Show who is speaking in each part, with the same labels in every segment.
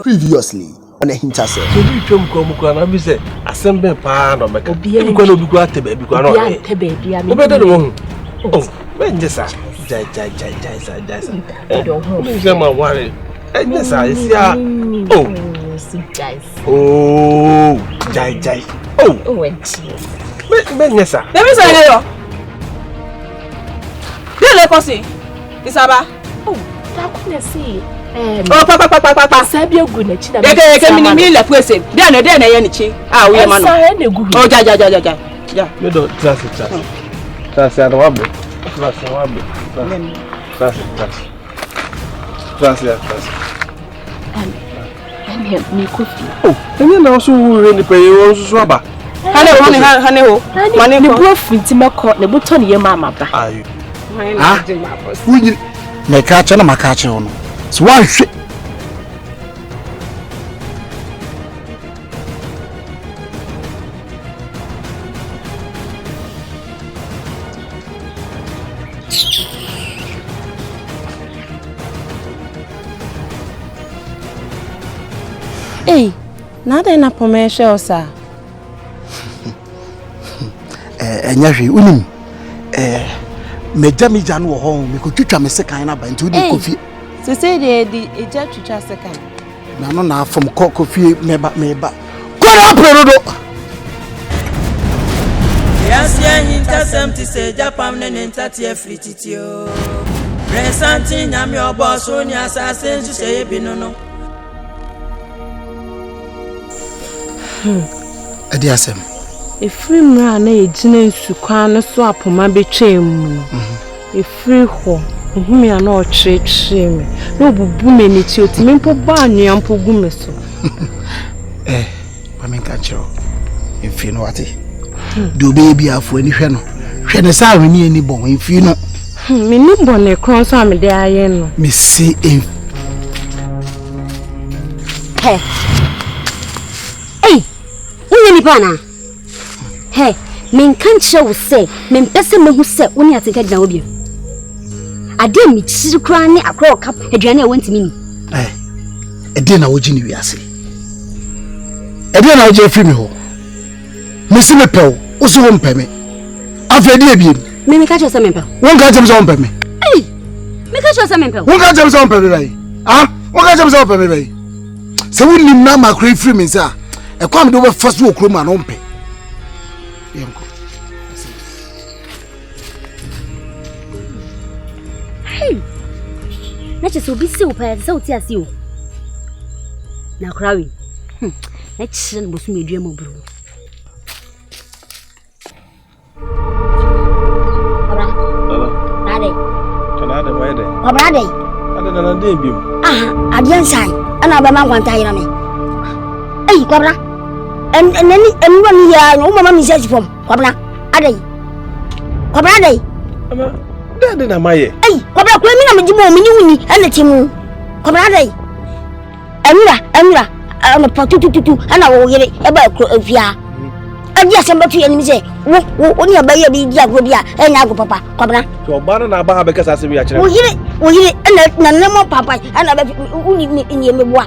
Speaker 1: Previously on AHINTASEM.
Speaker 2: Papa, Sabia good na chida. Me la pwese. Dia na ya ni chi. Ah, we ma no. Oh, ja.
Speaker 3: Me do trust ya do wabe. Trust.
Speaker 2: And me kofi.
Speaker 3: Oh, enye na so wo ni pe wo so aba.
Speaker 2: Hane ho. Mane ni bro finti meko, ne boto ne yema amaba.
Speaker 3: Ayo.
Speaker 1: Ah. Wunyi me ka cha na makache ho no. So wa hwe.
Speaker 2: Hey, nada na pomesha osa.
Speaker 1: Enya hwe unim. Meja no ho me ko twitwa me sekan na ba nti odi kofi.
Speaker 2: Se say the eja twitwa sekan.
Speaker 1: Na no na afom kofi meba. Kwara prodo.
Speaker 4: Yes, AHINTASEM ti se Japan ne ntati afrititio. Presenting am your boss on your assassin to say binono.
Speaker 1: Adiasem.
Speaker 2: Efiri mra na ejina nsukwan no so apoma betwem mu. Efiri ho, ohumi ana ochretre me. Na obubu me ni ti otimi mpo ba anua mpo gu me so.
Speaker 1: Pa men ka chiro. Efiri no ate. Do baby afo ani hwe no. Hwe ne sa ahwani ani bon efiri no.
Speaker 2: Me ni bon ne kron so amede aye no.
Speaker 1: Me see
Speaker 5: Hey. Uye ni bana. Hey, men kan show say, men pese me hu say oni ateka gina obi. Ade mi chiri kra ne akro kap aduane e wanti mini.
Speaker 1: Ede na woji ni wiase. Ede na woji afiri mi ho. Me si me pew, o so won peme. Afedi ebiem.
Speaker 5: Me ka cho say me pew.
Speaker 1: Won ka jem so won peme.
Speaker 5: Me ka cho say me pew.
Speaker 1: Won ka jem so won peme bai. Won ka jem so won peme bai. Se won nim na makro afiri mi sa. E kwam do be first wo kro ma no mpe. Yanko.
Speaker 5: Hey. Na che so bi se o pa se o ti ase o. Na krawi. Na che no bosu medua mo bro. Abra. Nade.
Speaker 3: Tonade why dey?
Speaker 5: Abra dey.
Speaker 3: Ade na dey bim.
Speaker 5: Adian sai. Ana ba man kwanta yira me. Hey, kwabra. Nani emwani ya no mama mi search form kwabra adai
Speaker 3: ama dade na maye
Speaker 5: kwabra kwa mi na mjimo mi ni huni ana timu kwabra adai emra ana patututu ana wo yere e ba afia adi asembatu ya ni se wo oni abaye bi dia go bia enya ago papa kwabra
Speaker 3: to ba na ba be kasa se bi a kire
Speaker 5: wo yere na nemo papa ana ba uni ni meboa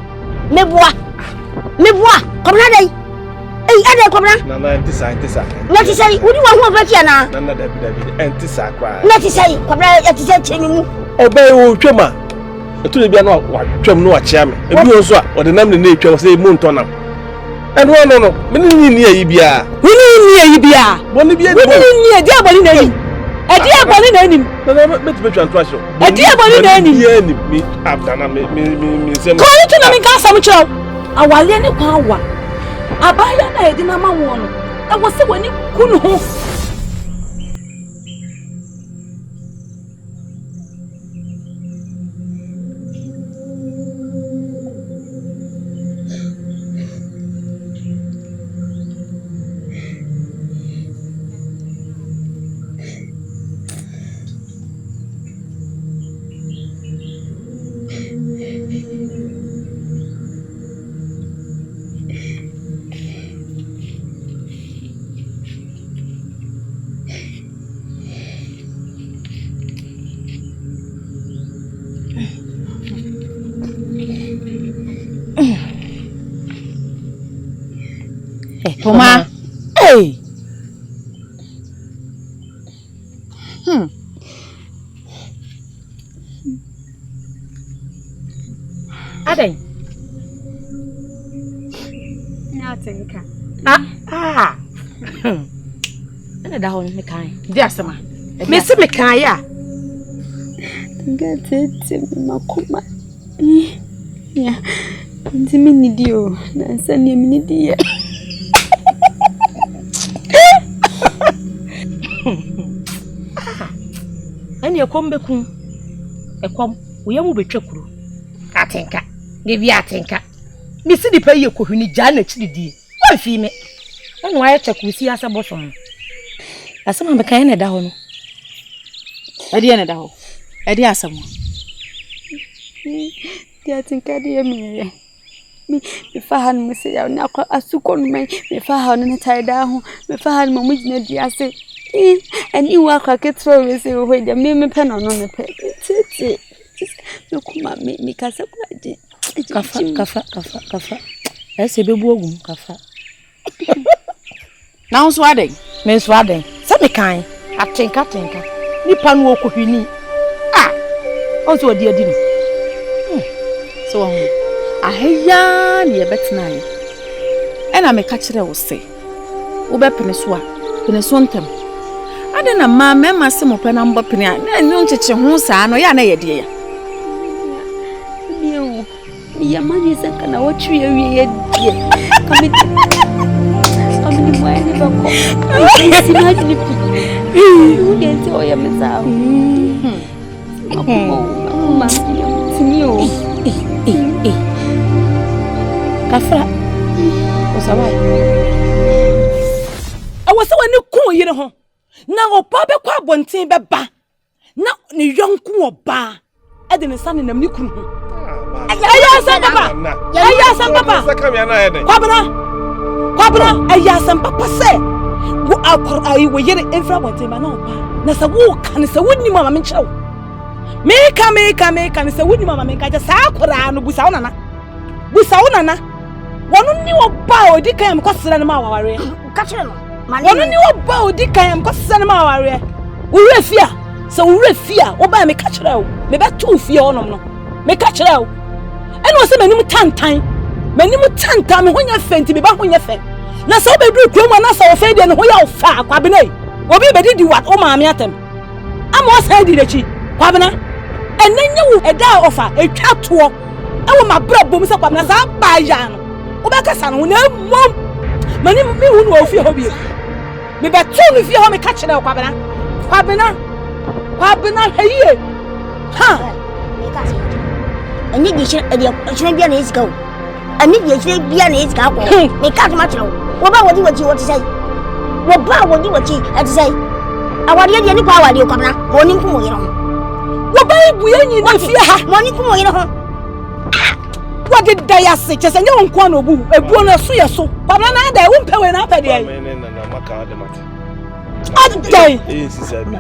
Speaker 5: kwabra adai ade kwabra
Speaker 3: na ntisa
Speaker 5: na tisai udi wa hu afati ana
Speaker 3: na David ntisa kwa
Speaker 5: na tisai kwabra ya tisai chenu
Speaker 3: ebe wo twema etu bia na wa twem no wa chia me ebi won so a wo de nam ne na etwa se mu ntonam And no. Mini near Ibia.
Speaker 2: We need Ibia.
Speaker 3: One Ibia.
Speaker 2: We need near dear body name. A dear body name.
Speaker 3: No, me trust you.
Speaker 2: A dear body name.
Speaker 3: Me after me.
Speaker 2: Call it to me, some child. I want any power. I buy an idea, Mamma one. I was the one you couldn't.
Speaker 6: Toma.
Speaker 2: Hey. Aden.
Speaker 6: Natinka.
Speaker 2: Ah. Ana da ho me kan. Di asema. Me se me kan ya.
Speaker 6: Ngatete makoma. Ya. Ntimi nidio. Na nsani mi nidia.
Speaker 2: Ani ekombeku. Ekom wo yamu betwakuru. Atenka. De bi atenka. Me si di pa ye kohuni gya na chididi. Wa fi me. Enu aye chakusi asa boson. Asema be kan na da ho no.
Speaker 6: Edi na da ho. Edi asamo. Di atenka de yemi. Me fa han me se ya na akwa asuko no me fa ha no taida ho me fa han mo mujina di ase ani wa kwa ketro me se ho de me pe no no me pe tete me kuma me kasa kwaje
Speaker 2: kafa ese bebu ogum kafa
Speaker 6: na unso aden
Speaker 2: me so aden se me kan atenka nipa no okohwini onso odi adi no
Speaker 6: so ahaya ne yebetena yi ena me ka kire wo se wo be pene so ntem ade na ma mema se mo pe na mbo pene na nyu ncheche ho saa no ya na yede ya niyo ya mani se kana wo twi awie ye die kamiti mwana bako si ma ni pi udi o ya mezao mama tinio Kafra osawai awose wani ku yire ho na opa be kwa bonten be ba na ne yonku oba ede ne sane nam ni kuru ho aya san papa kwabna aya san papa se wo akor ayi wo yire enfra bonten ba na oba na se wo kan se wonni mama me nkyerɛw meka ne se wonni mama me nka je sa akora no busawo nana wonu ni oba odi kan am kwasera ne ma waware
Speaker 5: ka kire no
Speaker 6: wonu ni oba odi kan am kwasera ne ma waware wure fia se wure fia oba me ka kire o me be to fia onom no me ka kire o eno se manim tantan me honya fenti me ba honya fe na se obedu kurom na se wo fe de ne hoya ofa kwabena obi be di what o ma me atem ama o sai di rechi kwabena enenye wo eda ofa etwa to ewo mabra bom se kwabena sa ba ya no obeka sa no na mom mani mi hu no ofie ho bie me be to no fie ho me ka kire kwabena heye ha
Speaker 5: ani di chire bia na ezika o ani di chire bia na ezika ko me ka tuma kire wo ba wodi what say wo ba wodi what at say awade di ani kwa awade kwabena mo ni nkumo yero
Speaker 6: wo ba ibuye nyi na fie ha
Speaker 5: mo ni nkumo yero ho
Speaker 6: wade dayase chese nye wonkwa na obu ebuo na so yeso kwabena na da wo mpewe na apede ai
Speaker 3: na maka de mate
Speaker 6: adai
Speaker 3: sisabi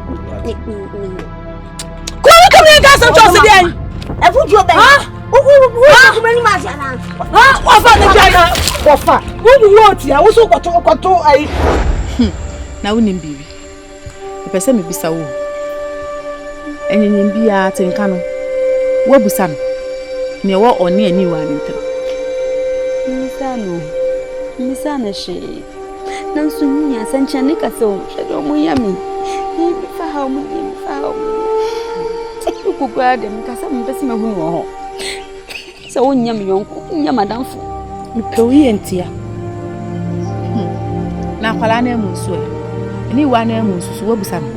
Speaker 6: ko ni kam ga san chose di ai
Speaker 5: efuju obe ha ku meni ma sia na
Speaker 6: ha wafa na jana wafa wo oti a wo so kwato ai
Speaker 7: na wonim bibi epese me bisa wo enyenyem bia tenka no wabusa no ne wo one ani wa ntam
Speaker 6: insano
Speaker 8: Misana she. Nansu ya sanchane kaso. Shado mo yami. Ni fa mo. Ku gwa dem kasa mpesi mahunu ho. So wonyam yonko, nyam adamfo.
Speaker 6: Mepewi entia.
Speaker 7: Na kwala na emu nso e. Ni wa na emu nso so wabusa no.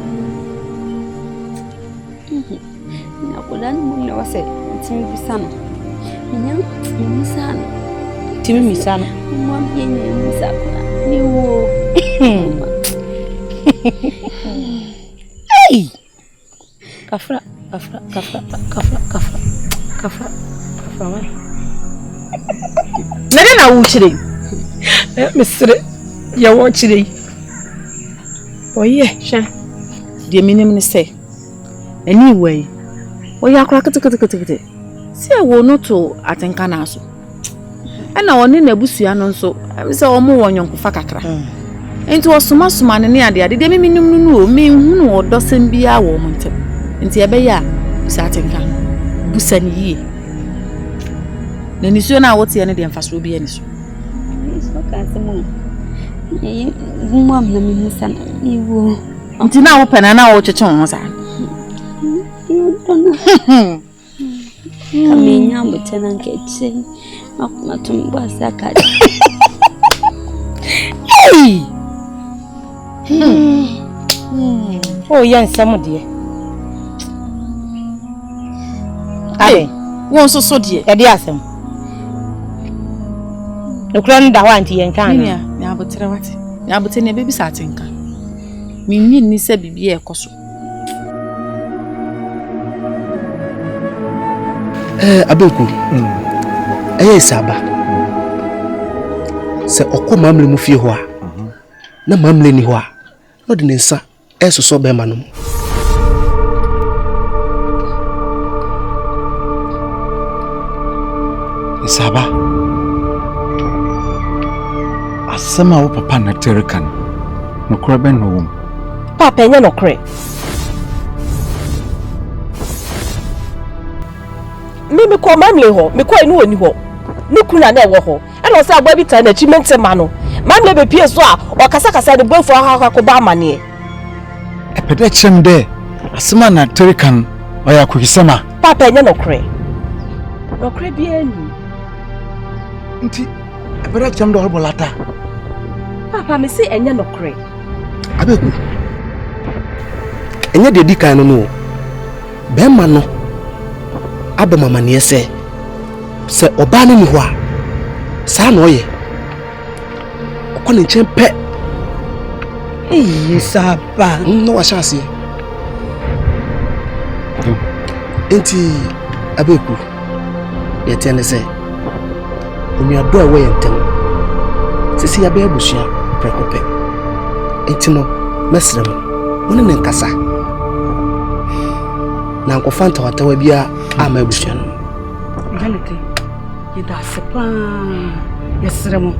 Speaker 8: Na kwala no na wase, ntimi bisa no. Nyam misana.
Speaker 6: Timi misana.
Speaker 8: Mo bien misana. Ni wo.
Speaker 6: Hey! Kafra. Nene na wuchire. Misre ya wuchire. Oye, sha. Die minim ne se. Ani wei. Oya akra kete. Se wo no to atenka na so. Ena woni na busua no nso, se wo mo wonyonko fa kakra. Enti wo soma ne ade de minim no mi hunu odosem bia wo mo ntem. Enti ebe ya bisa atenka. Busa ni yie. Na nisuo na wote ne de mfaso bi ani so.
Speaker 8: So ka se mo. Mo am na mi musa na ni wo.
Speaker 7: Enti na wo pena na wo cheche ho sa.
Speaker 8: Kaminya mutena nkeche. Akuma tumba saka.
Speaker 6: Hey! Oh, yan samudie. Hey, won so die. E de asem. Okura nda ho anti yen kan.
Speaker 7: Ni abotere wate. Ni abotere ne bebi sa atenka. Mi ni se bibi e koso.
Speaker 1: Abeku. Saba. Se okọ mamle mu fie ho a. Na mamle ni ho a. No de nsa so be ma no.
Speaker 9: Saba. Asema wo papa na terikan. No kora ben no wom.
Speaker 6: Papa enya no kore. Me ko mamle ho, me ko enu oni ho. Ne kuna na ewo ho. E no say agba bi ta na chimente ma no. Mamle be pie so a o kasa de bofo ha ko ba amane.
Speaker 9: Epede chem de. Asema na terikan oya kwikisema.
Speaker 6: Papa enya no kore. No kore bi enu.
Speaker 1: Nti epede chem de horbolata.
Speaker 6: Papa me say enya no kore.
Speaker 1: Abeku. Enya de di kan no. Be ma no. Abema mane se oba ne ni ho a sa na oye okọ ne chempe
Speaker 6: Saba
Speaker 1: no wa shase enti Abeku ye tene se oni ado a we yentem sisi ya be abusua prekope enti no mesrem woni ne nkasa na nkofanta watawa bia ama abusua no
Speaker 6: galete yeda sepa yesremo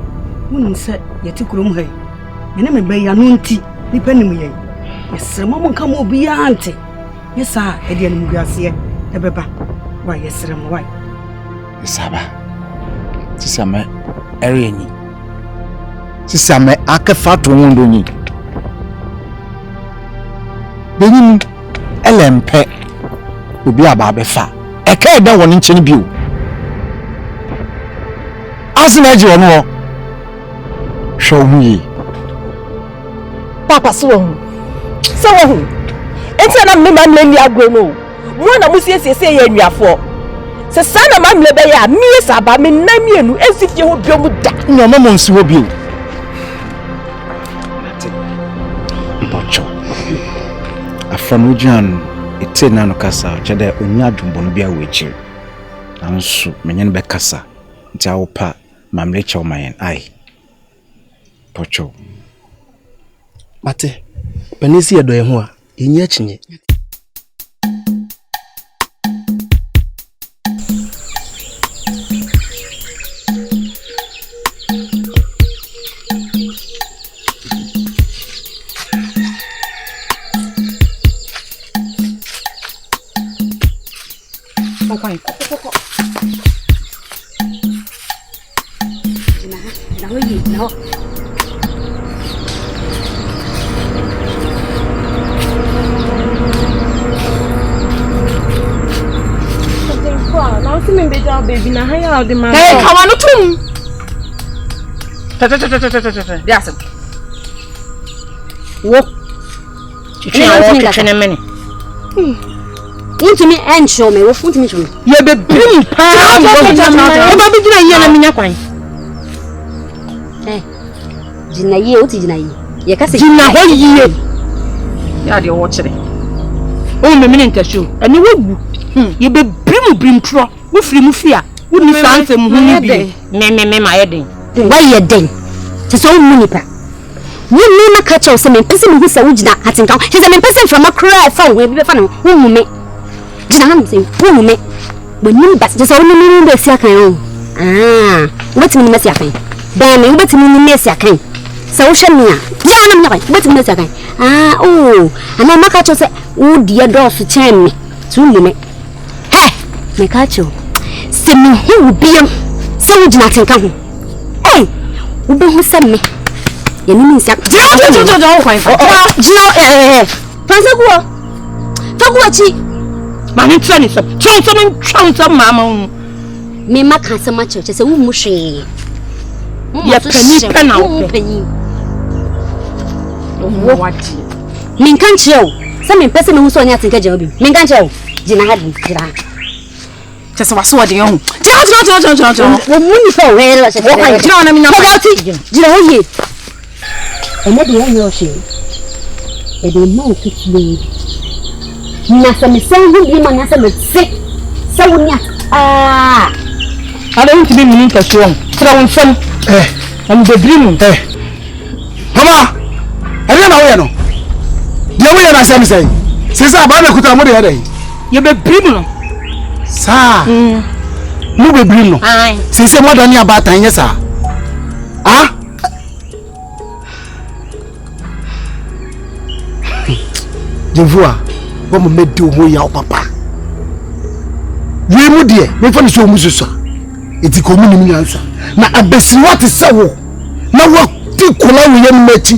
Speaker 6: woni se yeti kurom hai mena me be ya no nti nipa nim ye yesremo mo nka mo obi ya ante yesa ede anim guase ebeba wa yesremo wa
Speaker 9: Saba. Sisame ereni. Sisame akefa to wondo ni. Benim elempe obi aba befa. Eka eda woni nche ni bio. Asina ji wono. Show me.
Speaker 6: Papa so hu. Enti na me man le agro no. Mo na musiesie ye nwiafo. Se sana mamle be ya mi Saba me na mienu esifie ho biom da.
Speaker 9: No mama nsi ho bio. Bocho. Afanu jan ete na no kasa chede onya adwumbo no bia wechi. Nanso menye no be kasa. Nti awopa mamle che o mayen ai. Bocho.
Speaker 1: Mate. Penisi edo ye ho a enyi achinye.
Speaker 5: No.
Speaker 2: Now see me be job baby na haya the man.
Speaker 6: Hey, come on tum. That's it.
Speaker 5: Wo.
Speaker 6: Chichi many.
Speaker 5: Into me and show me. Wo funt me show me.
Speaker 6: You be bring pa. O ba bi gina yi na minya kwan.
Speaker 5: Gina yi o ti gina yi. Ye ka se
Speaker 6: gina ho yi. Ya de wo kire. O me mini ntashu. Ani wo you be brim pro. Wo firi mu fia. Wo ni fanse mu hu ni bi. Me ma ye den.
Speaker 5: Why ye den? Se so mu nipa. Wo ni ma ka che o se me pese me hu se wo gina atenka. Se se me pese from a cry phone we be fa no. Wo mu me. Gina ha me se wo mu me. But ni ba se so wo ni be sia kan o. Wo ti ni me sia kan. Ba me wo ti ni me sia kan. Se wo hwe me a. Ya na me kan. Wo ti ni me sia kan. Ana ma ka che se wo die do so chen me. Tu ni me. Me catch you. Se me hu biam. Se wo gina tenka ho. Wo be hu se me. Ye ni nsia.
Speaker 6: Gina kwan fa.
Speaker 5: Gina Fansa kuo. Fa kuo chi.
Speaker 6: Ma ni twa ni so. Twa mama.
Speaker 5: Me maka se ma che se wo mu hwe.
Speaker 6: Ya pani na wo
Speaker 5: pani.
Speaker 6: Wo wati.
Speaker 5: Me kan che o. Se me pese me hu so nya tenka je obi. Me kan che o. Gina ha di.
Speaker 6: Just was what you own. John.
Speaker 5: When for where was it?
Speaker 6: John, I mean,
Speaker 5: I'm and let the young she. And they know to me. Nasa me send him and Nasa me sick. So,
Speaker 6: I don't to be meaning to show. Throw some. I'm the dream.
Speaker 1: Mama, I don't know where no. The way I say, since I'm about to put a money,
Speaker 6: you be dreaming.
Speaker 1: Sa mu be brim no se se mo dani abatan yesa je vois wo mo medo ho ya papa we mu de me fa ni so mu so eti ko mu ni mi ansa na abesi what se wo na wo ti kula wo yem machi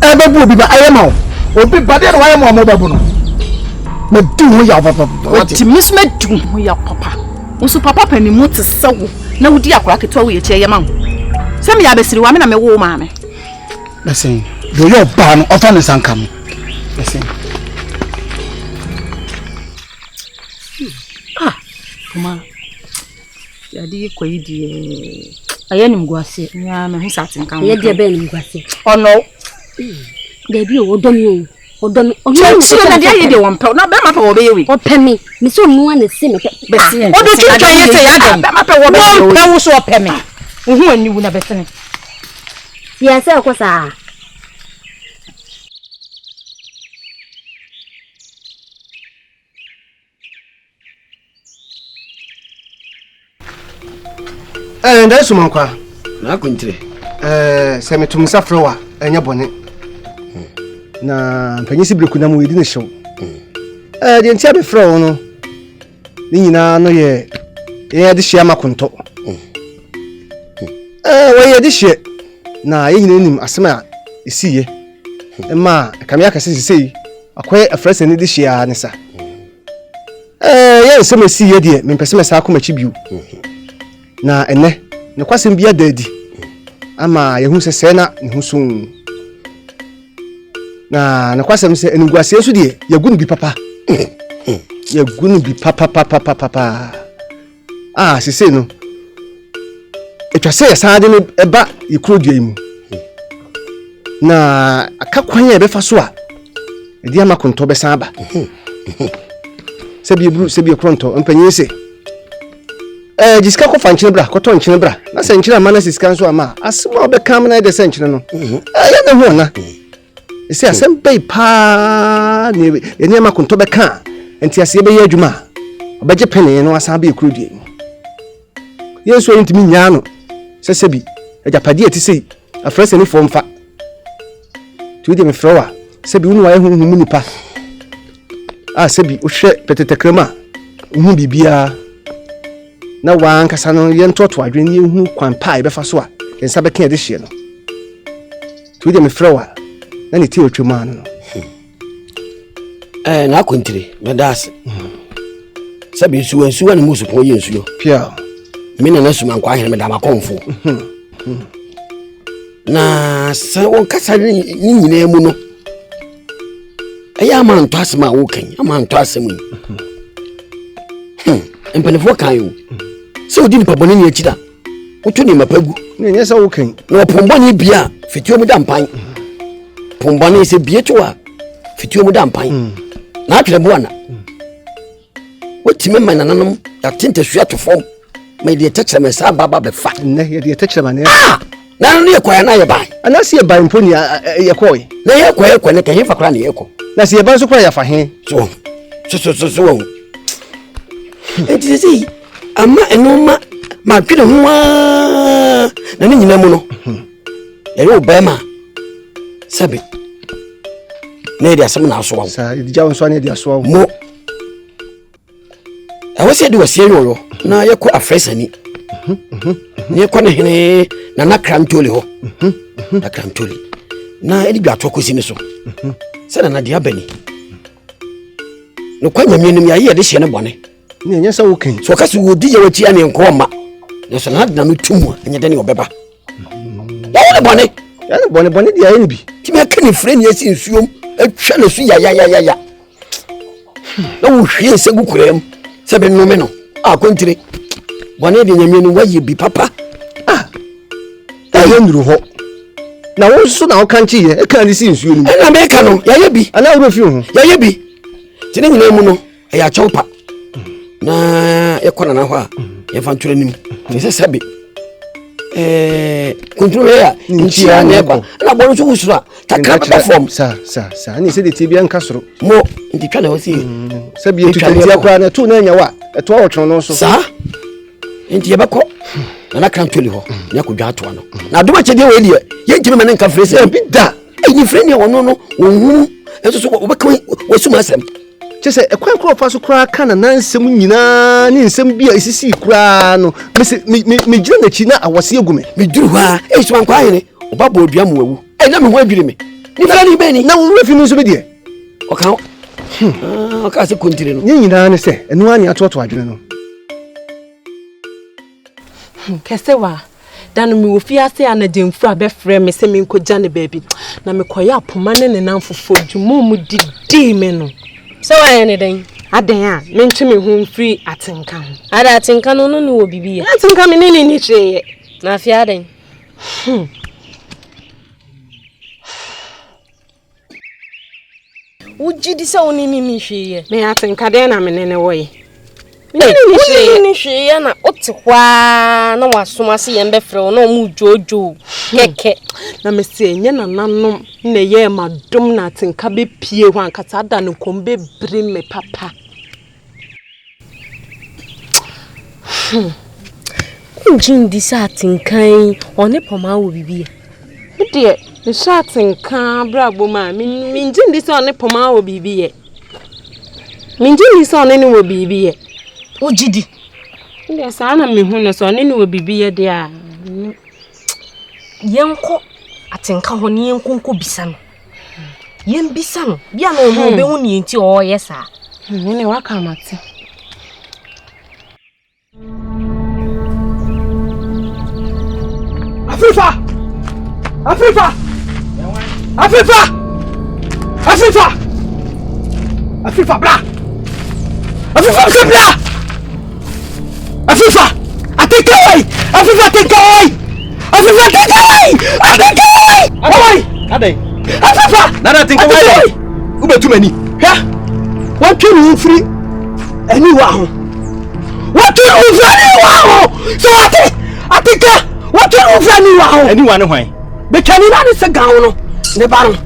Speaker 1: e be bu obi ba ayema obi ba de wa ayema mo ba bu no me do ho ya papa
Speaker 6: what miss me do ho ya papa unsu papa pani mu te sewo na wudi akora ketwa wo ye che yema ho se me ya besiri wa me na me wo ma me
Speaker 1: listen do you ba no ofa ne sanka mo listen
Speaker 6: kuma ya di ko yi
Speaker 5: ayenim guase
Speaker 6: ya me hu satin kan
Speaker 5: ye de be nim guase
Speaker 6: ono
Speaker 5: de bi o domi odomi
Speaker 6: na dia ye de won pe na be ma pe wo be yewi
Speaker 5: o pe me so nu an se me pe
Speaker 6: be se o do twa ye se ya dem be ma pe wo be yewi pe wo so o pe me hu ani wu na be se
Speaker 5: ya se ko sa
Speaker 1: nda so mankwa
Speaker 10: na kuntire
Speaker 1: se metum safrewa enya bone na mpanyisi breku na mu yedi ne hyew de ntia be frɛ wo no ni nyina no ye de hye amakonto wo ye de hye na ye nyina nim asema esiye ma kamia kase sesei akwai afrese ne de hye a ne sa ye nsema esiye de me mpese me sa akomachi biu na ene ne kwasem bia dadi ama ye hu sese na ne hu sun na ne kwasem se eniguase so de ye gunu bi papa ye gunu bi papa sese no etwa se ye saade ne eba ye krodua yi mu na aka kwan ye be fa so a edi ama konto be san ba se bi kronto mpanyin se jiska ko fanchine bra ko tonchine bra na se nchine ma na siska nso ama asema obe kam na de se nchine no ya na hu na ese asem bai pa ne ene ma konto be kan enti ase be ye adwuma obeje pene no asan be krodie mu yeso ntimi nya no se bi ajapade ati sei afrese ni fo mfa tude me frowa se bi unu wa hu mu nipa se bi ohwe petetekrema hu bibia na wan kasa no ye ntoto adwene ye hu kwan pa e be fa so a yensa be kan de hye no Tu de me flower. Na ni ti otwe man no.
Speaker 10: Na kontire me das. Sabi nsu na musu pon ye nsu yo.
Speaker 1: Pia.
Speaker 10: Me na nasu man kwa ahene me da makonfo. Na se won kasa ni nyina mu no. Eya man to asema wo kan, man to asema yi. Empanefo kan yo. Se odi nipa bone ni akira. Woto ni mapagu.
Speaker 1: Ne nyesa wo kan.
Speaker 10: Na pombo ni bia fitio mu da mpan. Pombo ni se bie toa. Fitio mu da mpan. Na atwere bo ana. Wotime man nananom ya tente sua to fom. Ma de tetre me sa baba be fa.
Speaker 1: Ne de tetre man.
Speaker 10: Na no ye kwaya na ye bai.
Speaker 1: Ana se ye bai mpo ni ye koy.
Speaker 10: Na ye kwaya ne ka he fa kra na ye ko.
Speaker 1: Na se ye bai so kra ya fa he.
Speaker 10: So. Enti sei ama enoma ma twede ho na ne nyina mu no. Ye yo ba ma. Sabe. Na dia asem na aso wa.
Speaker 1: Sa di jawo so na dia aso wa.
Speaker 10: Mo. Awase de wase yoyo na ye ko afresani. Ni ko ne hene na krantoli ho. Na krantoli. Na edi bia tokosi ni so. Se na dia bani. No kwanya mienu ya ye de hye ne bone.
Speaker 1: Ne nyesa wo kan.
Speaker 10: So kaso wo di ye wati ane nko ma. Na so na na no tumu anya de ne obeba. Ya wo ne bone.
Speaker 1: Ya ne bone dia ye ne bi.
Speaker 10: Ti me ka ni freni esi nsuom atwa na su ya. Na wo hwie se gukurem. Se be no me no. Akontire. Bone de nyamienu wa ye bi papa.
Speaker 1: Ya nduru ho. Na wo so na wo kan chi ye e kan ni si nsuo ni.
Speaker 10: Na me ka no ya ye bi.
Speaker 1: Ana wo fi ho.
Speaker 10: Ya ye bi. Ti ne nyina mu no e ya chawpa. Na ekona na ho a ye fa ntwere nim. Ni se sabe. Control ya nchi ya neba. Na bo so usura takra platform.
Speaker 1: Sa. Ani se de tibia nka soro.
Speaker 10: Mo ndi twa na wo si.
Speaker 1: Sabe etu tia kwa na tu na nya wa. Eto wo twon no so.
Speaker 10: Sa. Nti ye beko. Na kan toli ho. Nya ko dwa to no. Na duma chede we die. Ye ntimi me nka frese e bi da. E ni freni wo no wo hu. Eso so wo beka wo suma asem.
Speaker 1: Chese ekwan kro fa so kra kana nansem nyina ni nsem bia isisi kra no me gina na chi na awase egume
Speaker 10: me duru ha e so ankwa hene obaba odua mo wawu e na me ho adwire me ni fra ni be ni
Speaker 1: na wo refi no so be die
Speaker 10: o kan o ka se kontire no
Speaker 1: nyina ne se enu ani atoto adwene no
Speaker 2: kesewa dan mi wo fiase anademfura be frɛ me se me nkogya ne baabi na me koya apoma ne ne namfofo dwumo mu didi me no.
Speaker 11: So why anything?
Speaker 2: Aden a mentwe me ho free atenka ho.
Speaker 11: Ada atenka no no wo bibi.
Speaker 2: Atenka me ne ni hweye.
Speaker 11: Na afia den. Ujidi sa oni ni hweye.
Speaker 2: Me atenka den na me ne woye.
Speaker 11: Me ni hweye na otikwa na wasoma se ye mbefre na omu jojo keke.
Speaker 2: Na me se enye nananom na ye madom na atenka be pie ho ankata ada no kombe bri me papa.
Speaker 11: Njindi sa atenkan one poma wo bibi.
Speaker 2: Mede ne sha atenka brabo ma me njindi sa one poma wo bibi ye. Me njindi sa one ni wo bibi ye.
Speaker 11: Ojidi.
Speaker 2: Nde sa na me hu ne so one ni wo bibi ye de a.
Speaker 11: Yenko atenka ho ne yenkonko bisa no. Yen bisa no bia no no be hu ne enti o yesa.
Speaker 2: Ne waka mate.
Speaker 1: Afifa bra. Afifa atekawai. Oi! Adai. Afifa! Nana atekawai. Ubetumani. Ha? What you free? Anyone. What you free? So atika. What you free? Anyone why? Be can you not say gown no? Ne baron.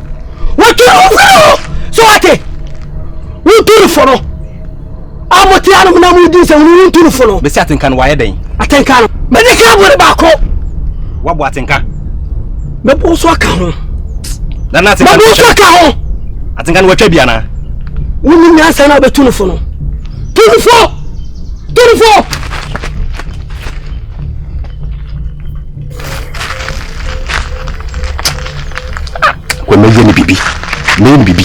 Speaker 1: What you free? So ate. We do for no. Amotiano na mu din se we do for no. Be say atenka no waye den. Atenka no. Me ne ka bore ba ko. Wa bo atenka. Me bo so aka ho. Na na atenka. Me bo so aka ho. Atenka no watwa bia na. Woni nya sa na betu no for no. 24.
Speaker 9: bibi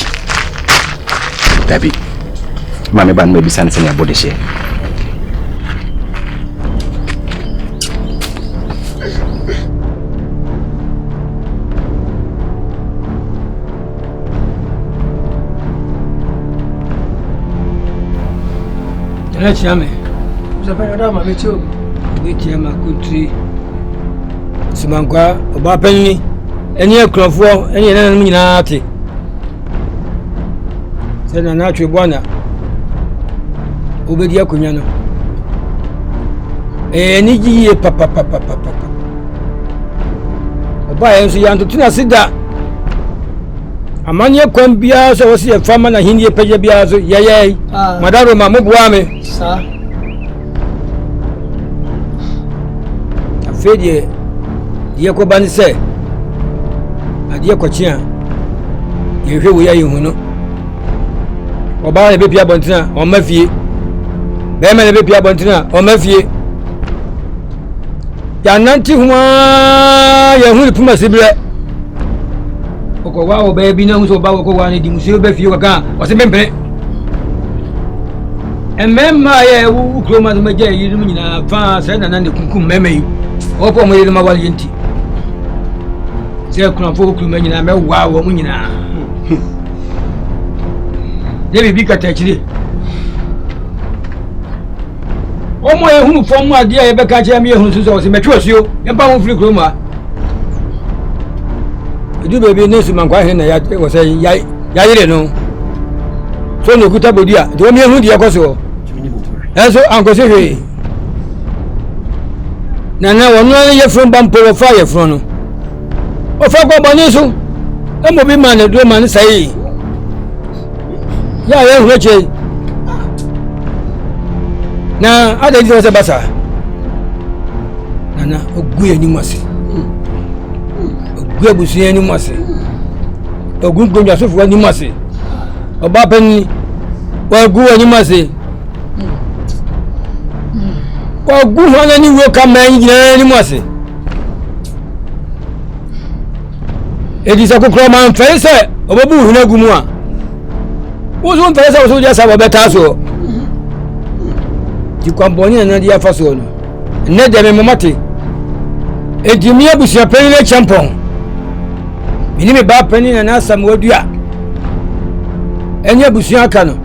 Speaker 9: Dabi mame ban me bisan senya body share
Speaker 12: Ela chama. Você vai dar uma vez eu te ama country. Simankwa oba panni eni akrofo eni nanam nyina ate. Se na na twe bwana. Obedi akonya no. Eni giye papa. Oba yenso yanto tuna sida. Amanye kwambia so wosi e fama na hindi peje bia so yeye madaro mamubuwa me sa afedie ye ko bani se adie ko chia ye hwe wo yayi hunu oba na bepia bontina o mafie be me na bepia bontina o mafie ya nanti huma ye hunu puma sibre oko wa o be bi na so ba ko wa ni di museo be fie ka o se bempere emema ye wu kroma zo meje yi mu nyina fa se na ne kunkum memei o po mo yi ma wal yenti se kuna fo kroma nyina me wa wo mu nyina de bi ka ta chire o mo ye hunu fo mu ade ye be ka che me ye hunu so se metwe osuo ye ba ho firi kroma du baby nesu mankwa he na ya wo say ya yire no so no kuta bodia do mi hu di yakoso eso anko se he na wono ye from bampo fa ye from no o fa ko bani so e mo bi man do man sai ya ye hu che na ada di se basa na ogu ye ni mase gbebusi ni mase ogungun jasofu ni mase oba penni ogu ni mase ogu hona ni wo ka man ni mase edisa kokro man fese obabu huna gumu a wo so fese wo so dia sa wo beta so di kwamboni na dia faso no ne de me momate edimia busia penile champon ini me ba pani na asam wadua enye busu aka no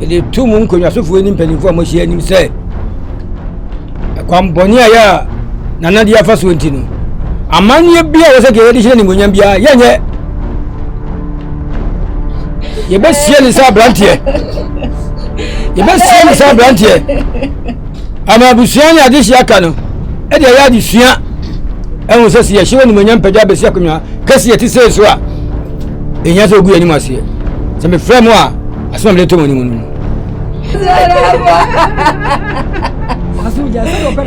Speaker 12: ele tumu nkonwa sofo ni mpanifo mo hia nim se kwamboni aya na na dia faso ntino amanye bia wo se ke yedi hia ni monyam bia yenye ye be sie ni sa brantie ama busu anya adi hia aka no e de ya adi sua ehun se sie hwe ni monyam pagya be sie akonwa kasi eti se so a enya so gu ani masie se me frɛ mo a asoma me to moni mu asu ja se ko pɛ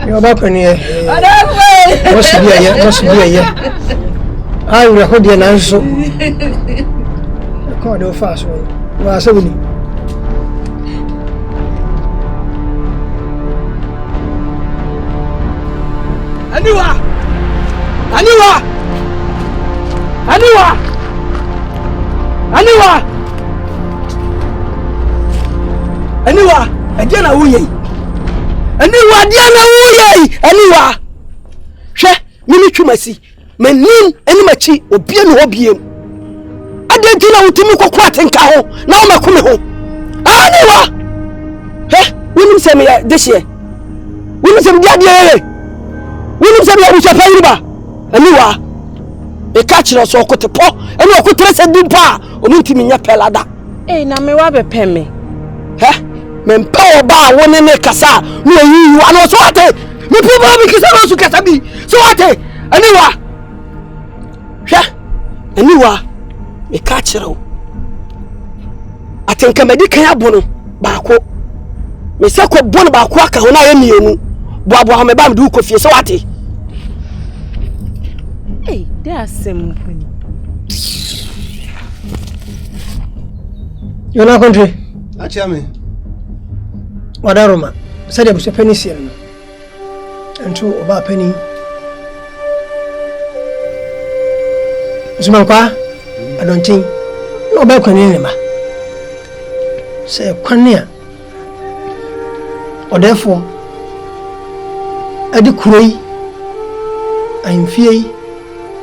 Speaker 12: yo ba ko ni mosu biye ai ura hodi na nso ko do fa so wa se woni aniwa adiana wuye aniwa hwe mimi twumasi manim animachi obie no obiem adenti na wutimi kokko atenka ho na o makome ho aniwa wonim se me ya dehye wonim se me dia die wonim se me ya bucha payiriba aniwa e ka kire so okotepo ene okotere se dimpa o mintimi nya pelada
Speaker 2: na me wa be peme
Speaker 12: me mpa oba woni ne kasa no yiyu ano so ate me piba bi kisa no su kasa bi so ate aniwa aniwa me ka kire atenka medi kan abono baako me se ko bono baako aka ho na ye mienu boabo ha me ba me du ko fie so ate
Speaker 2: they are simple
Speaker 12: You're not country.
Speaker 1: Achame.
Speaker 12: Wadaroma. Said there was a penny here. And two about penny. Zumankwa, I don't think. No about Cornelia. Say, Cornelia. Or therefore, I decree, I am fear.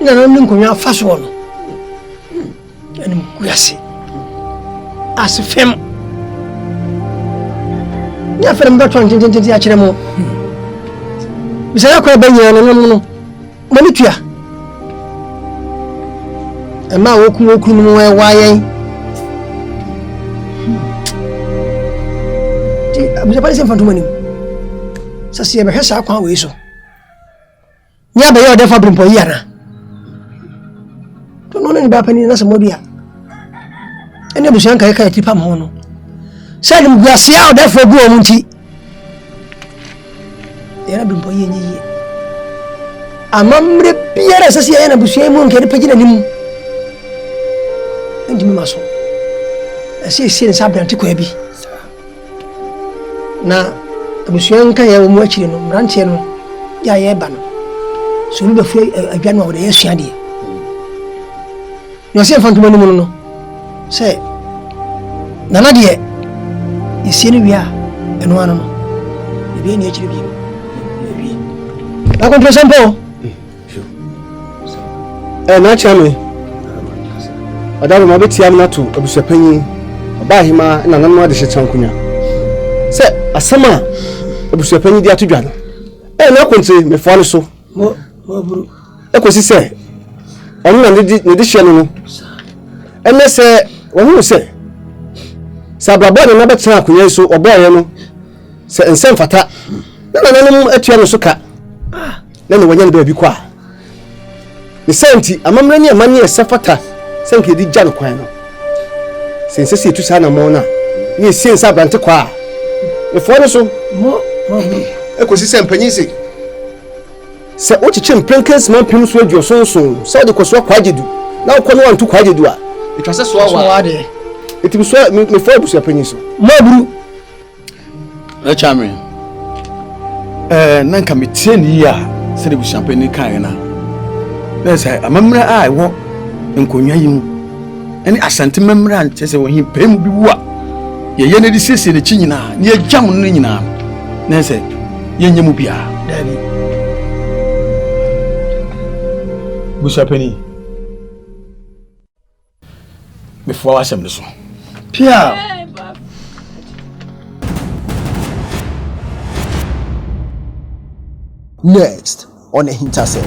Speaker 12: No, no, no, fast one. And we are see. As a femme. Ya fere mba twan tintin a kire mo. Bisa ya kwa banya no no. Mani tua. E ma woku no wayen. Ti abisa pale sem fantuma ni. Sasi e be hwesa akwa we so. Nya be yo de fa brimpo yi ana. To no ni ba pani na se modua. Ene busan kai kai tipa mo no. Said Gracia, therefore, go on. There have been boy in ye. A mamre Pierre Sassia and a Bushamon can pay in him. And you must. I see since I've been to Quebec. Now, the Bushanka, I will watch you, Ranchino, Yaban. So we were free again over the Shadi. You say, Fantomano. Say, Nanadia. You see, we are, and one of them. You be in HB. I want to sample.
Speaker 1: Naturally, I don't know what I'm not to a penny. Buy him and another Chankunya. Say, a summer, a penny dear to Jan. And I can say, me follow so. I could say, only the additional. And let's say, what you say. Sababa na betena akonya so oboye no se ensem fata na nananum atua no so ka na ne wanya ne ba bi kwa ne senti amamra ne amane ese fata senke di gya no kwan no sense se tu sa na mo na ne sie sa brante kwa e fo no so mo ekosi se mpanyi se o chiche mprenkes man pim so aduo so se de koso kwa Asiedu na ko no wantu kwa Asiedu a etwase so wa It was me for Busia Peniso. Mabru
Speaker 9: Champion. Nanka me 10 year said it was champagne kind. Let's say a memory I walk in Konya. Any assent memory and say when he pay me be what? Ye yenny disease in the China, near Jamunina. Nese, Yenamubia, Daddy Busia Penny. Before I send this one.
Speaker 12: Pia.
Speaker 1: Next on AHINTASEM.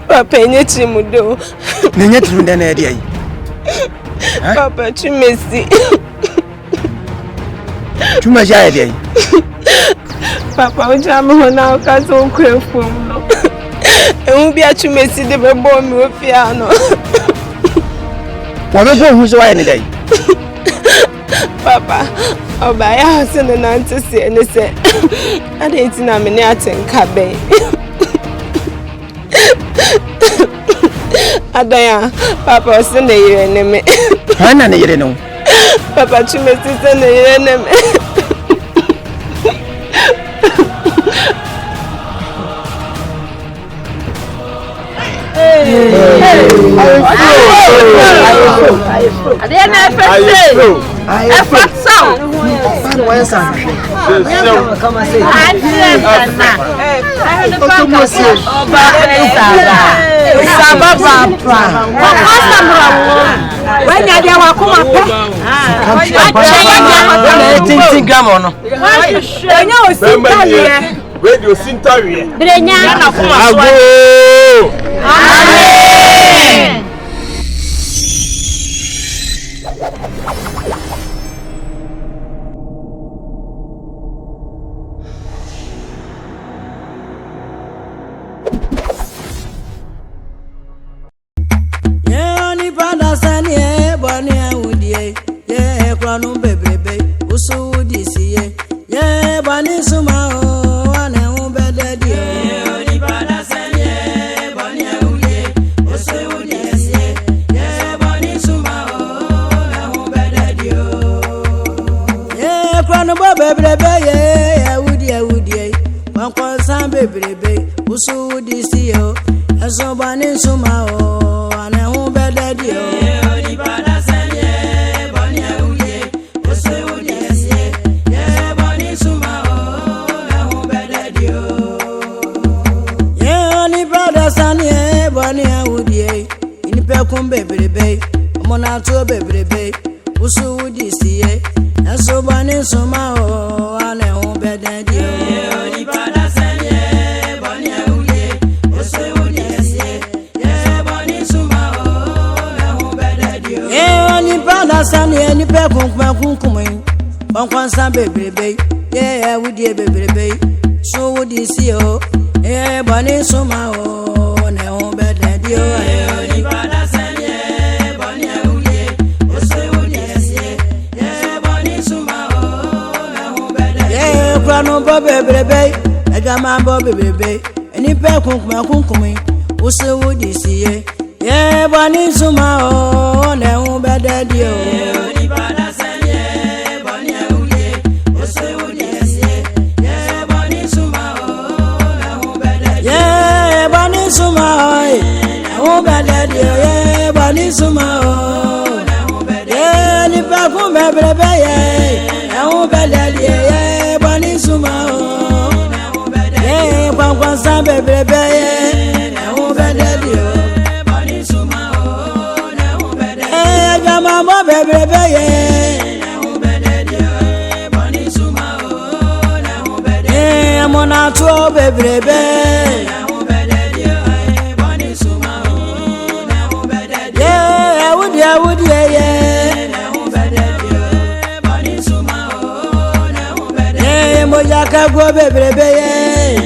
Speaker 2: Papa nyeti mudo.
Speaker 1: Nyeti mudo na edi ayi.
Speaker 2: Papa chumesi.
Speaker 1: Chumaji edi ayi.
Speaker 2: Papa ojama hona okazo okwefum no. Ewu bia chumesi de bebo mi ofia no.
Speaker 1: Wa bebo hu so wa ni dai.
Speaker 2: Papa, obaya hasene na ntese ene se. Ade enti na me ne atenka be. Adaya, Papa osene yire ne me.
Speaker 1: Hana ne yire no.
Speaker 2: Papa chumesi sene yire ne me.
Speaker 3: Radio Sintaria.
Speaker 5: Brenya na kuma
Speaker 3: Amen.
Speaker 4: Yeah, only brother sani e boni awudie. Yeah, kwanu bebebe usu udisi ye. Yeah, bani suma o ane ubededi. Yeah, only brother sani e boni awudie. bebrebe ye awudie wankwansa bebrebe usu di si yo eso bani suma o ane hu bedadi o oni pada sanye bani awudie usu di si ye bani suma o hu bedadi o ye oni pada sanye bani awudie ini pe kun bebrebe mona to bebrebe usu di si ye eso bani suma o ane hu bedadi o oni pada sanye bani awudie usu di si ye bani suma o hu bedadi o oni pada sanye ni pe kun wankwansa bebrebe ye awudie bebrebe so di si o ye bani suma o ne hu bedadi o oni pada sanye bani awudie usu di si ye bani suma o hu bedadi ye kwano bo bebrebe agama bo bebrebe eni pe kun usu di si ye bani suma o ne hu bedadi o oni pada sanye bani awudie usu di si ye bani suma o hu bedadi ye bani suma o hu bedadi ye bani suma o hu bedadi ye ni pe kun bebrebe ye hu bedadi ye bani suma o hu bedadi ye kwankwansa bebrebe ye hu bedadi o bani suma o hu bedadi ye jama mo bebrebe ye hu bedadi o bani suma o hu bedadi ye mona to bebrebe hu bedadi o bani suma o hu bedadi ye awudie ye hu bedadi o bani suma o hu bedadi ye moja ka go bebrebe ye